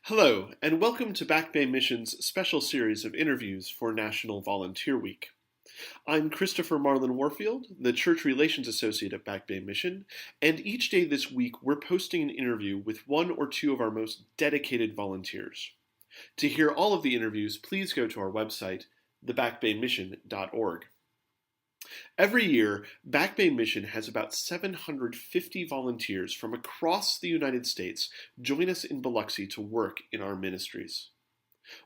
Hello, and welcome to Back Bay Mission's special series of interviews for National Volunteer Week. I'm Christopher Marlin Warfield, the Church Relations Associate at Back Bay Mission, and each day this week we're posting an interview with one or two of our most dedicated volunteers. To hear all of the interviews, please go to our website, thebackbaymission.org. Every year, Back Bay Mission has about 750 volunteers from across the United States join us in Biloxi to work in our ministries.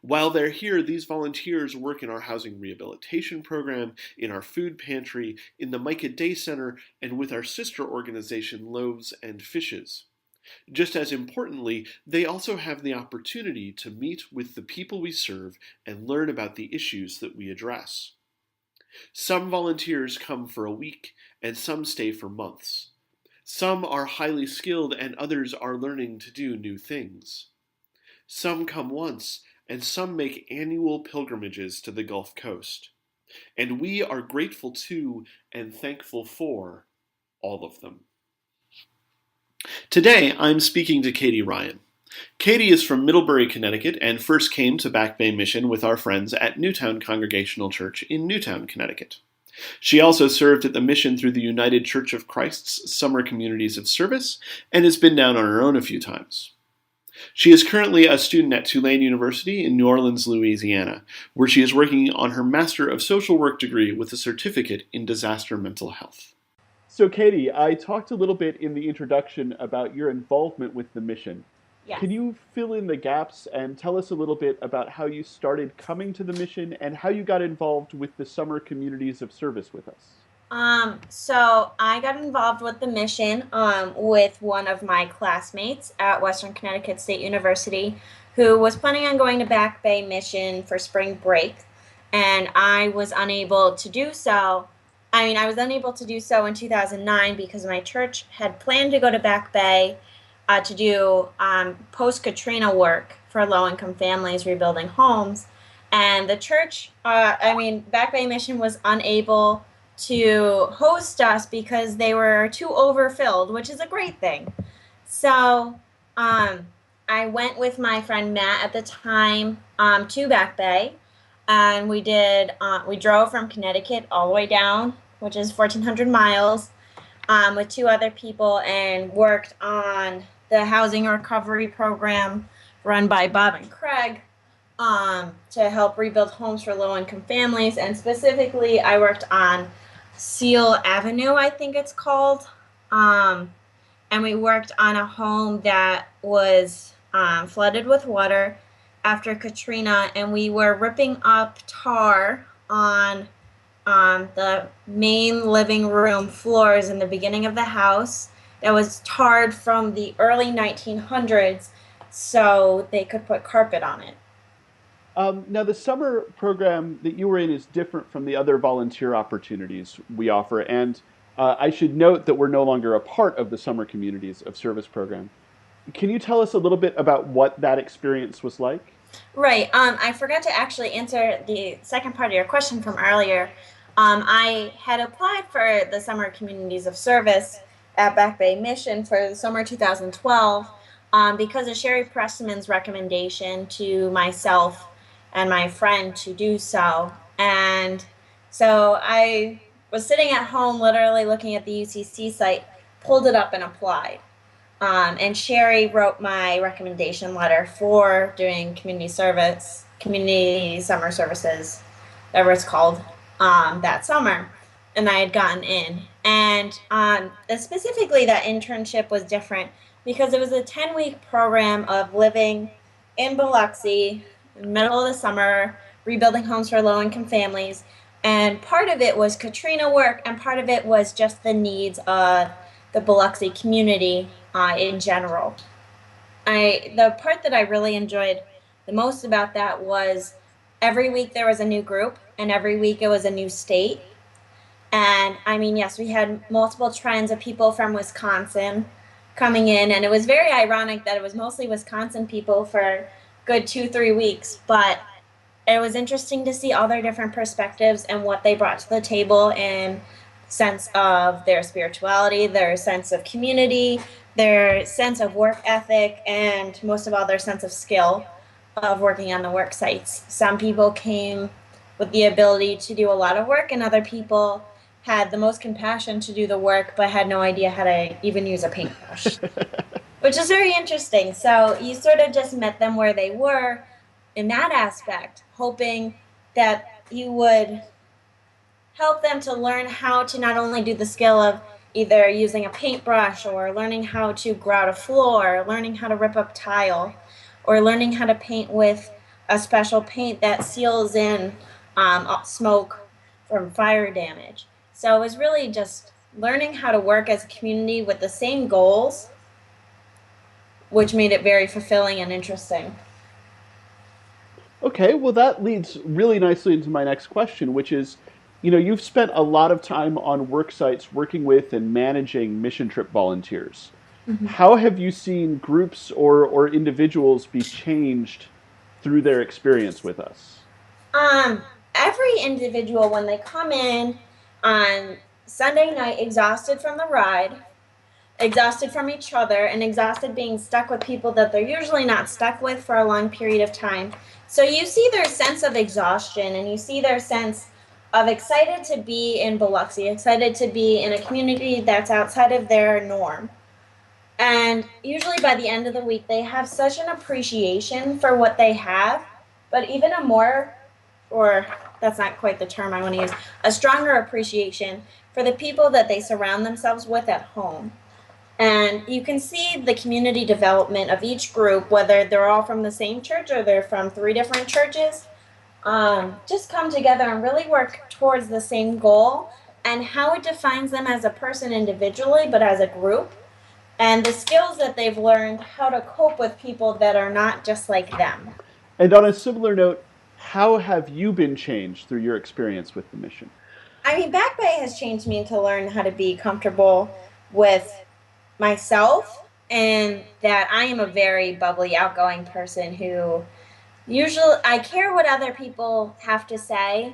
While they're here, these volunteers work in our housing rehabilitation program, in our food pantry, in the Micah Day Center, and with our sister organization, Loaves and Fishes. Just as importantly, they also have the opportunity to meet with the people we serve and learn about the issues that we address. Some volunteers come for a week, and some stay for months. Some are highly skilled, and others are learning to do new things. Some come once, and some make annual pilgrimages to the Gulf Coast. And we are grateful to and thankful for all of them. Today, I'm speaking to Katie Ryan. Katie is from Middlebury, Connecticut, and first came to Back Bay Mission with our friends at Newtown Congregational Church in Newtown, Connecticut. She also served at the mission through the United Church of Christ's Summer Communities of Service and has been down on her own a few times. She is currently a student at Tulane University in New Orleans, Louisiana, where she is working on her Master of Social Work degree with a certificate in disaster mental health. So Katie, I talked a little bit in the introduction about your involvement with the mission. Yes. Can you fill in the gaps and tell us a little bit about how you started coming to the mission and how you got involved with the Summer Communities of Service with us? So I got involved with the mission with one of my classmates at Western Connecticut State University who was planning on going to Back Bay Mission for spring break, and I was unable to do so. I was unable to do so in 2009 because my church had planned to go to Back Bay to do post-Katrina work for low-income families rebuilding homes. And the church, Back Bay Mission was unable to host us because they were too overfilled, which is a great thing. So I went with my friend Matt at the time to Back Bay, and we drove from Connecticut all the way down, which is 1,400 miles, with two other people, and worked on the housing recovery program run by Bob and Craig to help rebuild homes for low-income families. And specifically, I worked on Seal Avenue, I think it's called. And we worked on a home that was flooded with water after Katrina, and we were ripping up tar on the main living room floors in the beginning of the house that was tarred from the early 1900s so they could put carpet on it. Now, the summer program that you were in is different from the other volunteer opportunities we offer, and I should note that we're no longer a part of the Summer Communities of Service program. Can you tell us a little bit about what that experience was like? Right. I forgot to actually answer the second part of your question from earlier. I had applied for the Summer Communities of Service at Back Bay Mission for the summer 2012 because of Sherry Pressman's recommendation to myself and my friend to do so. And so I was sitting at home literally looking at the UCC site, pulled it up and applied. And Sherry wrote my recommendation letter for doing community summer services, whatever it's called, that summer. And I had gotten in. And specifically that internship was different because it was a 10-week program of living in Biloxi in the middle of the summer, rebuilding homes for low-income families. And part of it was Katrina work, and part of it was just the needs of the Biloxi community in general. The part that I really enjoyed the most about that was every week there was a new group, and every week it was a new state. And yes, we had multiple trends of people from Wisconsin coming in, and it was very ironic that it was mostly Wisconsin people for a good 2-3 weeks, but it was interesting to see all their different perspectives and what they brought to the table in sense of their spirituality, their sense of community, their sense of work ethic, and most of all, their sense of skill of working on the work sites. Some people came with the ability to do a lot of work, and other people had the most compassion to do the work but had no idea how to even use a paintbrush, which is very interesting. So you sort of just met them where they were in that aspect, hoping that you would help them to learn how to not only do the skill of either using a paintbrush or learning how to grout a floor, learning how to rip up tile, or learning how to paint with a special paint that seals in smoke from fire damage. So it was really just learning how to work as a community with the same goals, which made it very fulfilling and interesting. Okay, well, that leads really nicely into my next question, which is, you know, you've spent a lot of time on work sites working with and managing mission trip volunteers. Mhm. How have you seen groups or individuals be changed through their experience with us? Um, every individual, when they come in on Sunday night exhausted from the ride, exhausted from each other, and exhausted being stuck with people that they're usually not stuck with for a long period of time. So you see their sense of exhaustion, and you see their sense of excited to be in Biloxi, excited to be in a community that's outside of their norm. And usually by the end of the week, they have such an appreciation for what they have, but even a more, or that's not quite the term I want to use, a stronger appreciation for the people that they surround themselves with at home. And you can see the community development of each group, whether they're all from the same church or they're from three different churches, just come together and really work towards the same goal, and how it defines them as a person individually, but as a group, and the skills that they've learned how to cope with people that are not just like them. And on a similar note, how have you been changed through your experience with the mission? I mean, Back Bay has changed me to learn how to be comfortable with myself, and that I am a very bubbly, outgoing person who usually I care what other people have to say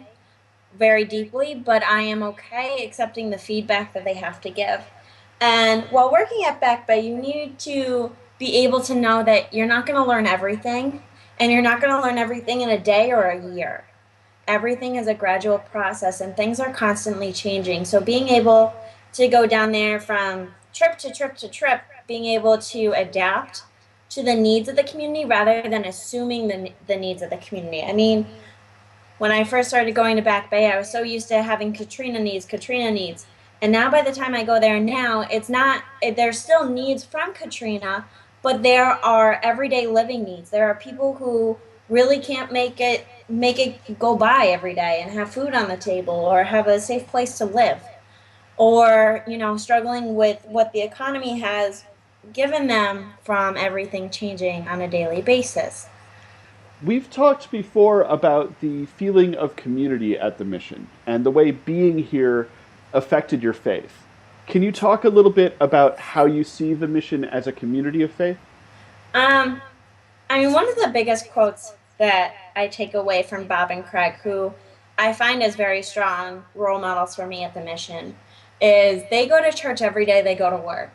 very deeply, but I am okay accepting the feedback that they have to give. And while working at Back Bay, you need to be able to know that you're not going to learn everything, and you're not going to learn everything in a day or a year. Everything is a gradual process, and things are constantly changing. So being able to go down there from trip to trip to trip, being able to adapt to the needs of the community rather than assuming the needs of the community. I mean, when I first started going to Back Bay, I was so used to having Katrina needs, Katrina needs. And now by the time I go there now, it's not, there's still needs from Katrina, but there are everyday living needs. There are people who really can't make it go by every day and have food on the table or have a safe place to live, or struggling with what the economy has given them from everything changing on a daily basis. We've talked before about the feeling of community at the mission and the way being here affected your faith. Can you talk a little bit about how you see the mission as a community of faith? um I mean, one of the biggest quotes that I take away from Bob and Craig, who I find as very strong role models for me at the mission, is they go to church every day, they go to work.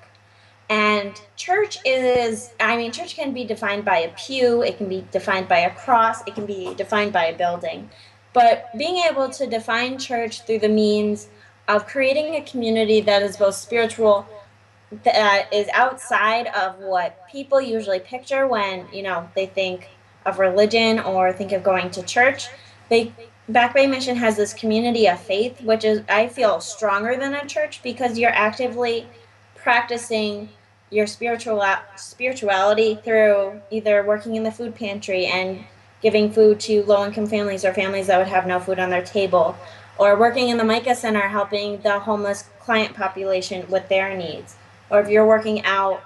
And church can be defined by a pew, it can be defined by a cross, it can be defined by a building. But being able to define church through the means of creating a community that is both spiritual, that is outside of what people usually picture when, they think of religion or think of going to church. They Back Bay Mission has this community of faith, which is, I feel, stronger than a church because you're actively practicing your spirituality through either working in the food pantry and giving food to low income families or families that would have no food on their table, or working in the Micah Center helping the homeless client population with their needs, or if you're working out,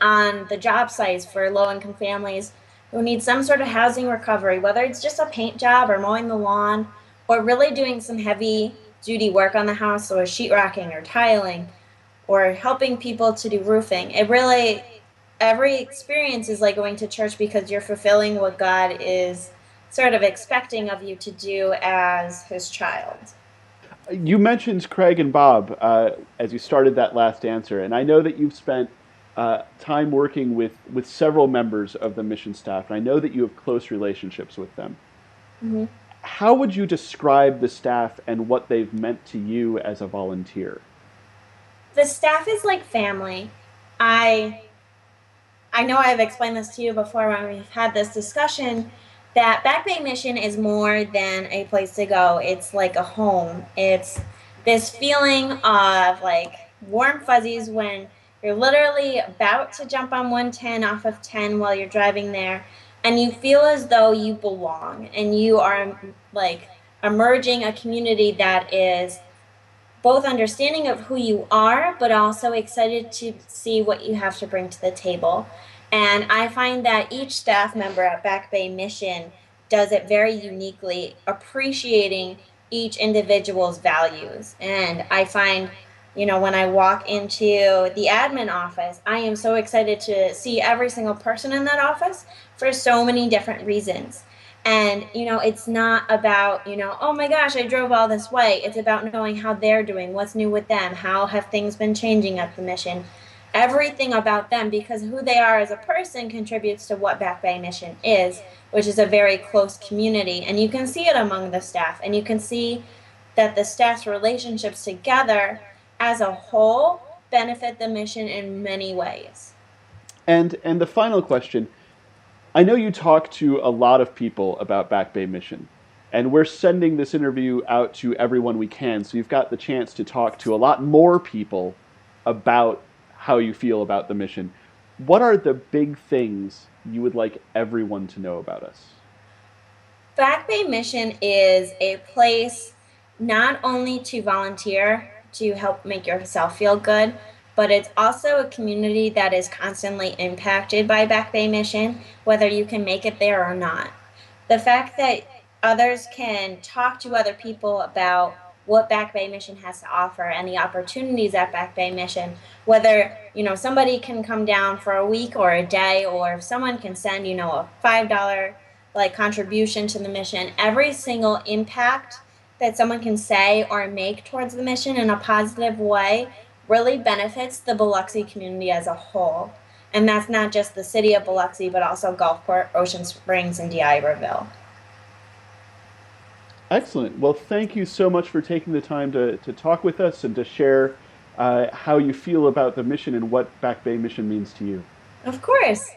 on the job sites for low income families who need some sort of housing recovery, whether it's just a paint job or mowing the lawn or really doing some heavy duty work on the house or sheetrocking or tiling or helping people to do roofing. Every experience is like going to church because you're fulfilling what God is sort of expecting of you to do as his child. You mentioned Craig and Bob as you started that last answer, and I know that you've spent time working with several members of the mission staff, and I know that you have close relationships with them. Mhm. How would you describe the staff and what they've meant to you as a volunteer? The staff is like family. I I know I've explained this to you before when we've had this discussion that Back Bay Mission is more than a place to go. It's like a home. It's this feeling of like warm fuzzies when you're literally about to jump on 110 off of 10 while you're driving there, and you feel as though you belong and you are like emerging a community that is both understanding of who you are, but also excited to see what you have to bring to the table. And I find that each staff member at Back Bay Mission does it very uniquely, appreciating each individual's values. And I find, when I walk into the admin office, I am so excited to see every single person in that office for so many different reasons. And, it's not about, oh my gosh, I drove all this way. It's about knowing how they're doing, what's new with them, how have things been changing at the mission, everything about them, because who they are as a person contributes to what Back Bay Mission is, which is a very close community. And you can see it among the staff, and you can see that the staff's relationships together as a whole benefit the mission in many ways. And the final question, I know you talk to a lot of people about Back Bay Mission, and we're sending this interview out to everyone we can, so you've got the chance to talk to a lot more people about how you feel about the mission. What are the big things you would like everyone to know about us? Back Bay Mission is a place not only to volunteer to help make yourself feel good, but it's also a community that is constantly impacted by Back Bay Mission, whether you can make it there or not. The fact that others can talk to other people about what Back Bay Mission has to offer and the opportunities at Back Bay Mission, whether, somebody can come down for a week or a day, or if someone can send, a $5 like contribution to the mission, every single impact that someone can say or make towards the mission in a positive way really benefits the Biloxi community as a whole. And that's not just the city of Biloxi, but also Gulfport, Ocean Springs, and D'Iberville. Excellent. Well, thank you so much for taking the time to talk with us and to share how you feel about the mission and what Back Bay Mission means to you. Of course.